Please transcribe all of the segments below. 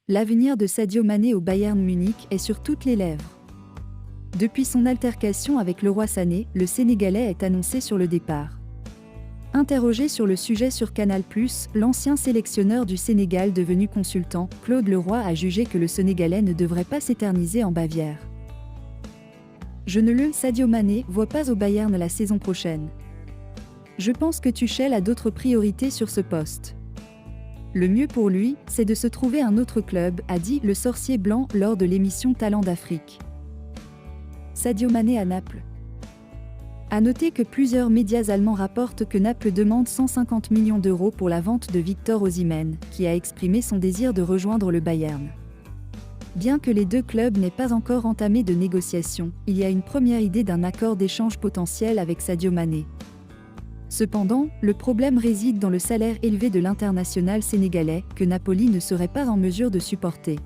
L'avenir de Sadio Mané au Bayern Munich est sur toutes les lèvres. Depuis son altercation avec Leroy Sané, le Sénégalais est annoncé sur le départ. Interrogé sur le sujet sur Canal+, l'ancien sélectionneur du Sénégal devenu consultant, Claude Leroy a jugé que le Sénégalais ne devrait pas s'éterniser en Bavière. Je ne le Sadio Mané vois pas au Bayern la saison prochaine. Je pense que Tuchel a d'autres priorités sur ce poste. Le mieux pour lui, c'est de se trouver un autre club, a dit le sorcier blanc lors de l'émission Talent d'Afrique. Sadio Mané à Naples. À noter que plusieurs médias allemands rapportent que Naples demande 150 millions d'euros pour la vente de Victor Osimhen, qui a exprimé son désir de rejoindre le Bayern. Bien que les deux clubs n'aient pas encore entamé de négociations, il y a une première idée d'un accord d'échange potentiel avec Sadio Mané. Cependant, le problème réside dans le salaire élevé de l'international sénégalais, que Napoli ne serait pas en mesure de supporter.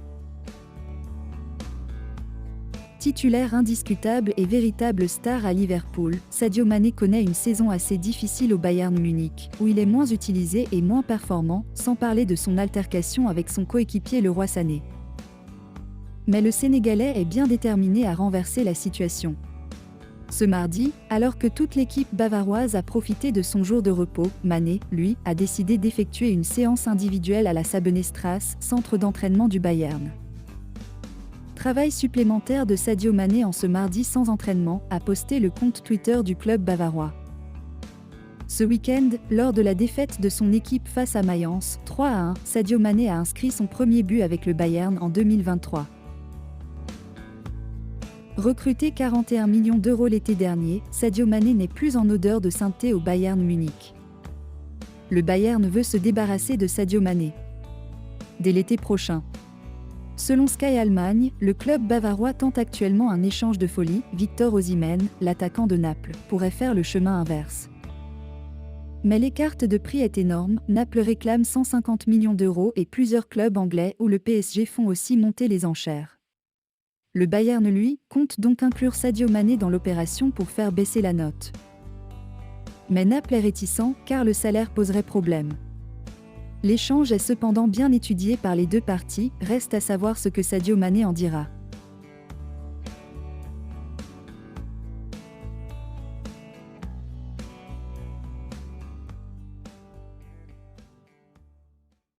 Titulaire indiscutable et véritable star à Liverpool, Sadio Mané connaît une saison assez difficile au Bayern Munich, où il est moins utilisé et moins performant, sans parler de son altercation avec son coéquipier Leroy Sané. Mais le Sénégalais est bien déterminé à renverser la situation. Ce mardi, alors que toute l'équipe bavaroise a profité de son jour de repos, Mané, lui, a décidé d'effectuer une séance individuelle à la Sabenestraße, centre d'entraînement du Bayern. Travail supplémentaire de Sadio Mané en ce mardi sans entraînement, a posté le compte Twitter du club bavarois. Ce week-end, lors de la défaite de son équipe face à Mayence, 3-1, Sadio Mané a inscrit son premier but avec le Bayern en 2023. Recruté 41 millions d'euros l'été dernier, Sadio Mané n'est plus en odeur de sainteté au Bayern Munich. Le Bayern veut se débarrasser de Sadio Mané dès l'été prochain. Selon Sky Allemagne, le club bavarois tente actuellement un échange de folie. Victor Osimhen, l'attaquant de Naples, pourrait faire le chemin inverse. Mais l'écart de prix est énorme, Naples réclame 150 millions d'euros et plusieurs clubs anglais ou le PSG font aussi monter les enchères. Le Bayern, lui, compte donc inclure Sadio Mané dans l'opération pour faire baisser la note. Mais Naples est réticent car le salaire poserait problème. L'échange est cependant bien étudié par les deux parties, reste à savoir ce que Sadio Mané en dira.